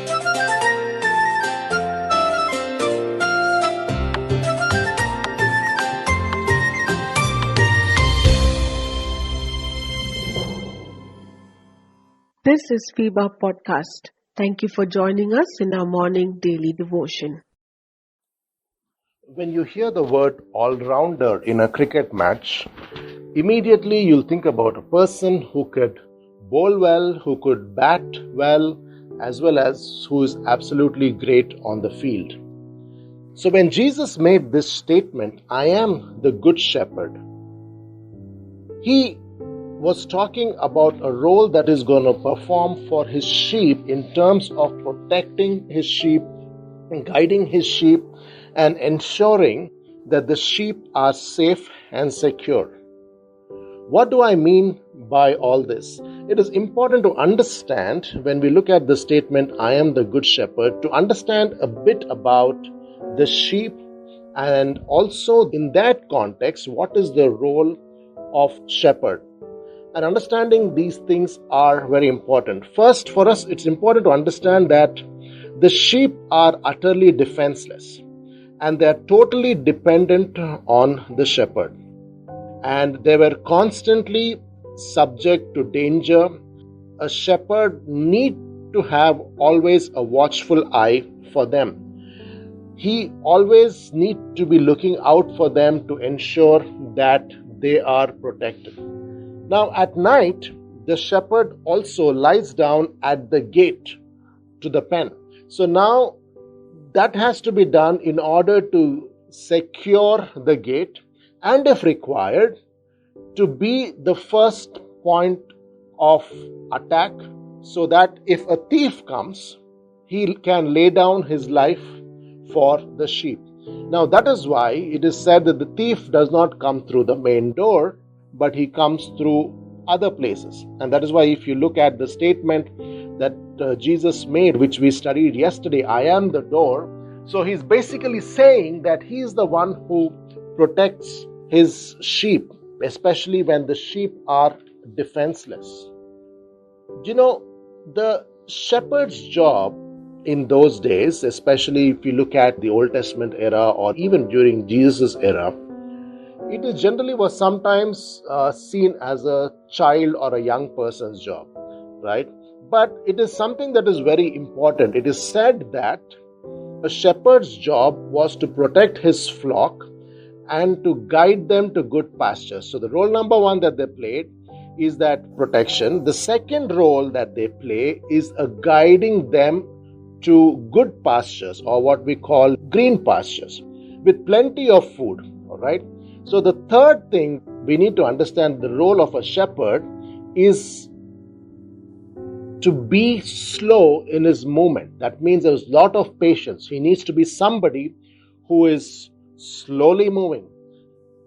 This is FIBA Podcast. Thank you for joining us in our morning daily devotion. When you hear the word all-rounder in a cricket match, immediately you'll think about a person who could bowl well, who could bat well as who is absolutely great on the field. So when Jesus made this statement, I am the good shepherd, he was talking about a role that is going to perform for his sheep in terms of protecting his sheep, guiding his sheep, and ensuring that the sheep are safe and secure. What do I mean by all this? It is important to understand when we look at the statement, I am the good shepherd, to understand a bit about the sheep, and also in that context, what is the role of shepherd. And understanding these things are very important. First, for us, it's important to understand that the sheep are utterly defenseless and they are totally dependent on the shepherd. And they were constantly subject to danger. A shepherd needs to have always a watchful eye for them. He always needs to be looking out for them to ensure that they are protected. Now at night, the shepherd also lies down at the gate to the pen. So now that has to be done in order to secure the gate and if required, to be the first point of attack so that if a thief comes, he can lay down his life for the sheep. Now that is why it is said that the thief does not come through the main door, but he comes through other places. And that is why if you look at the statement that Jesus made, which we studied yesterday, I am the door. So he's basically saying that he is the one who protects his sheep, especially when the sheep are defenseless. You know, the shepherd's job in those days, especially if you look at the Old Testament era or even during Jesus' era, it is generally was sometimes seen as a child or a young person's job, right? But it is something that is very important. It is said that a shepherd's job was to protect his flock and to guide them to good pastures. So the role number one that they played is that protection. The second role that they play is a guiding them to good pastures, or what we call green pastures, with plenty of food, all right? So the third thing we need to understand, the role of a shepherd is to be slow in his movement. That means there's a lot of patience. He needs to be somebody who is slowly moving.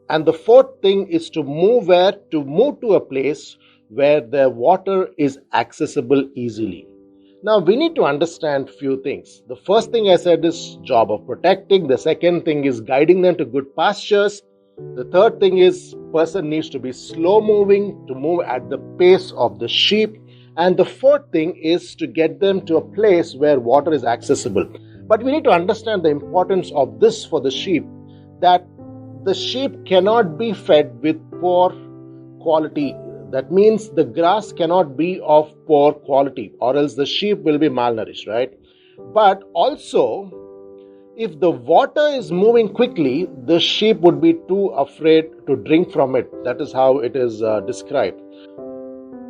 And the fourth thing is to move to a place where the water is accessible easily. Now we need to understand few things. The first thing I said is job of protecting. The second thing is guiding them to good pastures. The third thing is person needs to be slow moving, to move at the pace of the sheep. And the fourth thing is to get them to a place where water is accessible. But we need to understand the importance of this for the sheep, that the sheep cannot be fed with poor quality. That means the grass cannot be of poor quality, or else the sheep will be malnourished, right? But also, if the water is moving quickly, the sheep would be too afraid to drink from it. That is how it is described.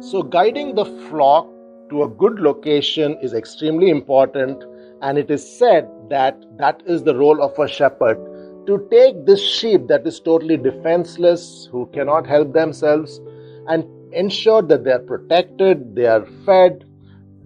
So guiding the flock to a good location is extremely important, and it is said that that is the role of a shepherd, to take this sheep that is totally defenseless, who cannot help themselves, and ensure that they are protected, they are fed,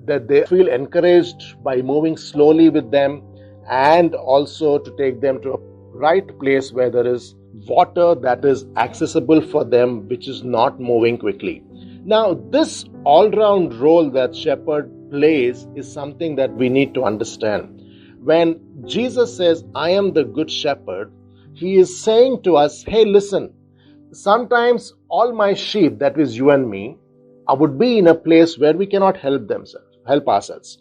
that they feel encouraged by moving slowly with them, and also to take them to a right place where there is water that is accessible for them, which is not moving quickly. Now, this all-round role that shepherd plays is something that we need to understand. When Jesus says, I am the good shepherd, he is saying to us, hey, listen, sometimes all my sheep, that is you and me, would be in a place where we cannot help ourselves.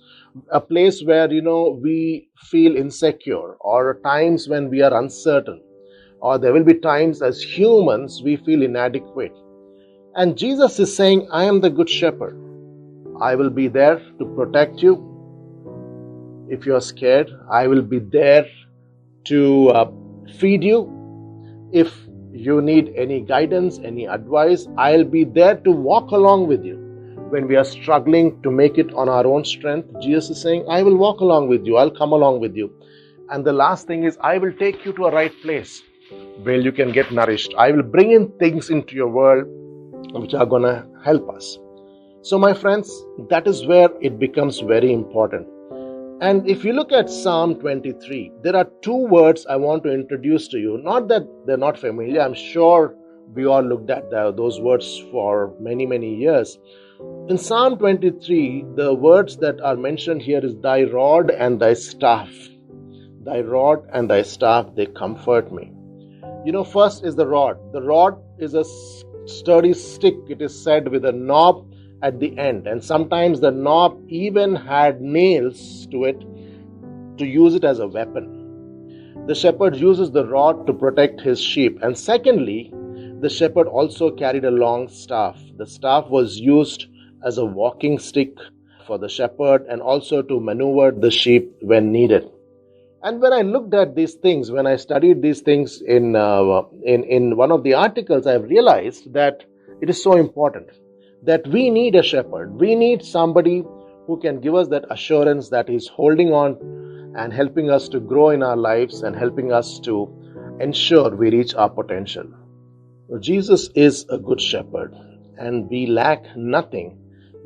a place where, we feel insecure, or times when we are uncertain, or there will be times as humans we feel inadequate. And Jesus is saying, I am the good shepherd. I will be there to protect you. If you are scared, I will be there to feed you. If you need any guidance, any advice, I'll be there to walk along with you. When we are struggling to make it on our own strength, Jesus is saying, I will walk along with you. I'll come along with you. And the last thing is, I will take you to a right place where you can get nourished. I will bring in things into your world which are going to help us. So my friends, that is where it becomes very important. And if you look at Psalm 23, there are two words I want to introduce to you. Not that they're not familiar. I'm sure we all looked at those words for many, many years. In Psalm 23, the words that are mentioned here is thy rod and thy staff. Thy rod and thy staff, they comfort me. First is the rod. The rod is a sturdy stick, it is said, with a knob at the end. And sometimes the knob even had nails to it to use it as a weapon. The shepherd uses the rod to protect his sheep. And secondly, the shepherd also carried a long staff. The staff was used as a walking stick for the shepherd and also to maneuver the sheep when needed. And when I looked at these things, when I studied these things in one of the articles, I've realized that it is so important that we need a shepherd. We need somebody who can give us that assurance that he's holding on and helping us to grow in our lives and helping us to ensure we reach our potential. Jesus is a good shepherd, and we lack nothing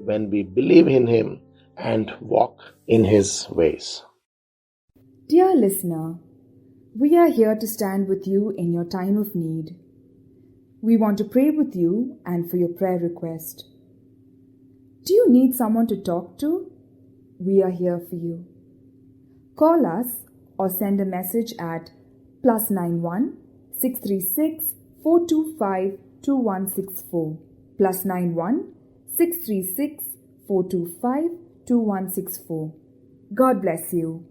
when we believe in him and walk in his ways. Dear listener, we are here to stand with you in your time of need. We want to pray with you and for your prayer request. Do you need someone to talk to? We are here for you. Call us or send a message at +91 636 425 2164 +91 636 425 2164. God bless you.